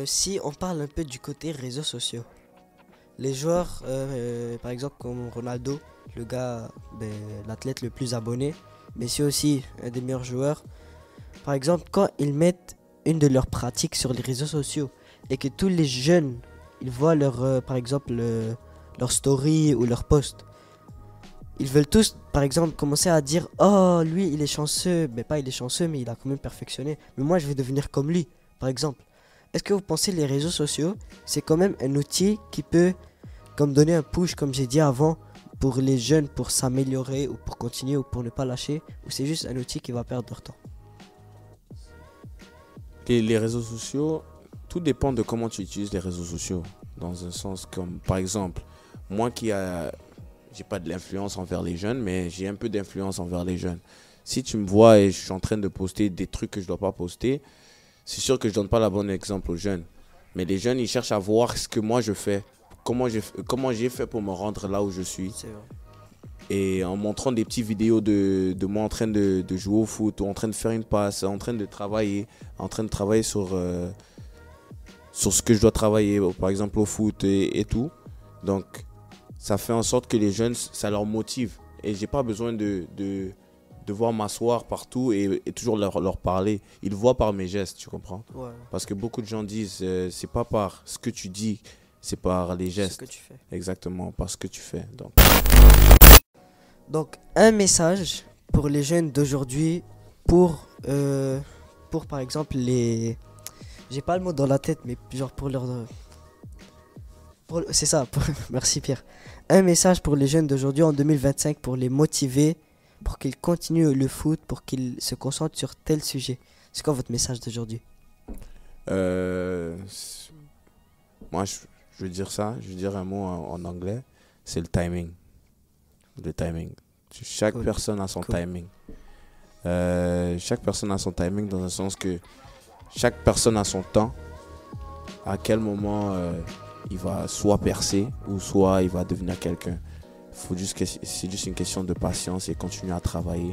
Si on parle un peu du côté réseaux sociaux, les joueurs, par exemple comme Ronaldo, le gars, l'athlète le plus abonné, Messi aussi, un des meilleurs joueurs. Par exemple, quand ils mettent une de leurs pratiques sur les réseaux sociaux et que tous les jeunes, ils voient par exemple, leur story ou leur post, ils veulent tous, par exemple, commencer à dire: oh, lui, il est chanceux. Mais pas il est chanceux, mais il a quand même perfectionné. Mais moi, je vais devenir comme lui, par exemple. Est-ce que vous pensez les réseaux sociaux, c'est quand même un outil qui peut comme donner un push, comme j'ai dit avant, pour les jeunes, pour s'améliorer ou pour continuer ou pour ne pas lâcher, ou c'est juste un outil qui va perdre leur temps? Les réseaux sociaux, tout dépend de comment tu utilises les réseaux sociaux. Dans un sens comme, par exemple, moi j'ai pas de l'influence envers les jeunes, mais j'ai un peu d'influence envers les jeunes. Si tu me vois et je suis en train de poster des trucs que je dois pas poster, c'est sûr que je donne pas la bonne exemple aux jeunes. Mais les jeunes, ils cherchent à voir ce que moi je fais. Comment j'ai fait pour me rendre là où je suis. C'est vrai. Et en montrant des petites vidéos de moi en train de jouer au foot, ou en train de faire une passe, en train de travailler sur ce que je dois travailler, par exemple au foot et tout. Donc, ça fait en sorte que les jeunes, ça leur motive. Et j'ai pas besoin de devoir m'asseoir partout et toujours leur parler. Ils voient par mes gestes, tu comprends? Ouais, Parce que beaucoup de gens disent, c'est pas par ce que tu dis, c'est par les c'est ce gestes. que tu fais. Exactement, par ce que tu fais. Donc, un message pour les jeunes d'aujourd'hui, pour par exemple les... J'ai pas le mot dans la tête, mais genre pour leur... C'est ça, merci Pierre. Un message pour les jeunes d'aujourd'hui en 2025 pour les motiver, pour qu'ils continuent le foot, pour qu'ils se concentrent sur tel sujet. C'est quoi votre message d'aujourd'hui? Euh, c'est- Moi, je veux dire ça. Je veux dire un mot en anglais. C'est le timing. Le timing. Chaque Cool. personne a son Cool. timing. Chaque personne a son timing dans un sens que chaque personne a son temps. À quel moment il va soit percer ou soit il va devenir quelqu'un. C'est juste une question de patience et continuer à travailler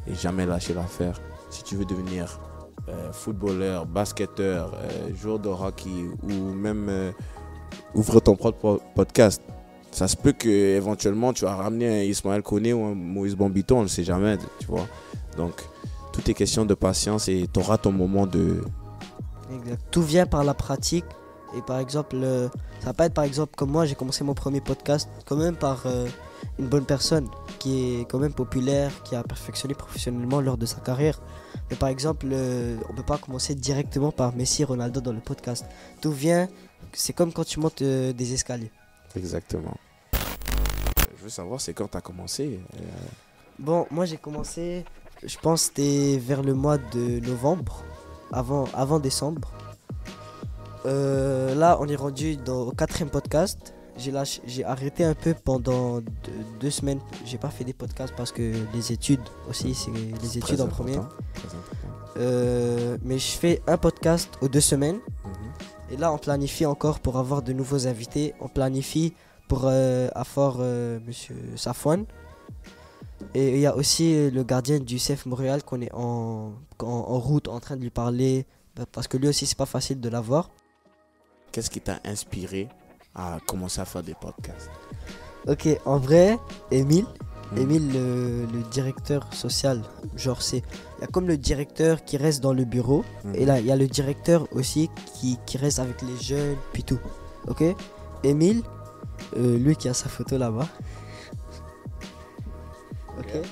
et jamais lâcher l'affaire. Si tu veux devenir footballeur, basketteur, joueur de hockey ou même ouvrir ton propre podcast, ça se peut que éventuellement tu vas ramener un Ismaël Koné ou un Moïse Bambito, on ne sait jamais, tu vois. Donc, tout est question de patience et tu auras ton moment de... Exact. Tout vient par la pratique. Et par exemple, ça va pas être par exemple comme moi, j'ai commencé mon premier podcast quand même par une bonne personne qui est quand même populaire, qui a perfectionné professionnellement lors de sa carrière. Mais par exemple, on peut pas commencer directement par Messi, Ronaldo dans le podcast. Tout vient, c'est comme quand tu montes des escaliers. Exactement. Je veux savoir, c'est quand tu as commencé Bon, moi j'ai commencé, je pense que c'était vers le mois de novembre, avant décembre. Là, on est rendu au quatrième podcast. J'ai arrêté un peu pendant 2 semaines. J'ai pas fait des podcasts parce que les études aussi, c'est les études Très en premier. important, très important. Mais je fais un podcast aux 2 semaines. Mhm. Et là, on planifie encore pour avoir de nouveaux invités. On planifie pour avoir Monsieur Safwan. Et il y a aussi le gardien du CF Montréal qu'on est en route en train de lui parler. Parce que lui aussi, c'est pas facile de l'avoir. Qu'est-ce qui t'a inspiré à commencer à faire des podcasts? Ok, en vrai, Émile, Mhm. Émile le directeur social, genre il y a comme le directeur qui reste dans le bureau, Mhm. et là il y a le directeur aussi qui reste avec les jeunes, puis tout. Ok, Émile, lui qui a sa photo là-bas. Ok.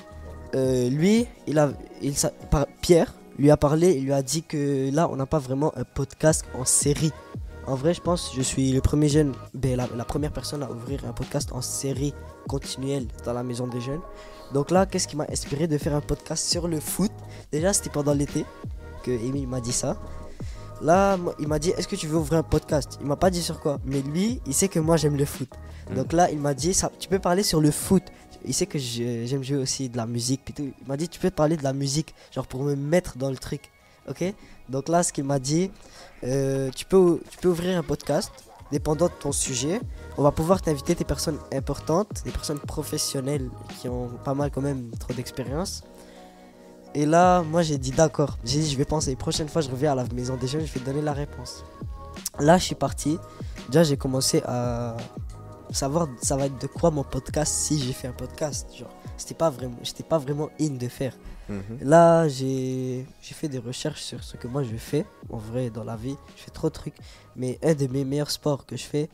Lui, Pierre lui a parlé, il lui a dit que là on n'a pas vraiment un podcast en série. En vrai, je pense que je suis le premier jeune, la première personne à ouvrir un podcast en série continuelle dans la maison des jeunes. Donc là, qu'est-ce qui m'a inspiré de faire un podcast sur le foot? Déjà, c'était pendant l'été que Emile m'a dit ça. Là, il m'a dit, est-ce que tu veux ouvrir un podcast? Il m'a pas dit sur quoi, mais lui, il sait que moi j'aime le foot. Donc là, il m'a dit, ça, tu peux parler sur le foot. Il sait que j'aime jouer aussi de la musique. Puis tout. Il m'a dit, tu peux parler de la musique, genre pour me mettre dans le truc. Ok? Donc là, ce qu'il m'a dit, tu peux ouvrir un podcast, dépendant de ton sujet. On va pouvoir t'inviter des personnes importantes, des personnes professionnelles qui ont pas mal quand même trop d'expérience. Et là, moi j'ai dit d'accord. J'ai dit je vais penser. Prochaine fois, je reviens à la maison des jeunes, je vais donner la réponse. Là, je suis parti. Déjà, j'ai commencé à savoir ça va être de quoi mon podcast si j'ai fait un podcast. Genre, j'étais pas vraiment in de faire. Là, j'ai fait des recherches sur ce que moi je fais. En vrai, dans la vie, je fais trop de trucs. Mais un de mes meilleurs sports que je fais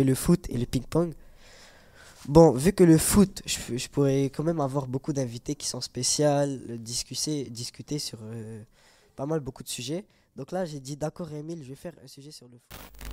le foot et le ping-pong. Bon, vu que le foot, je pourrais quand même avoir beaucoup d'invités qui sont spéciaux, discuter sur pas mal beaucoup de sujets. Donc là, j'ai dit d'accord, Emile, je vais faire un sujet sur le foot.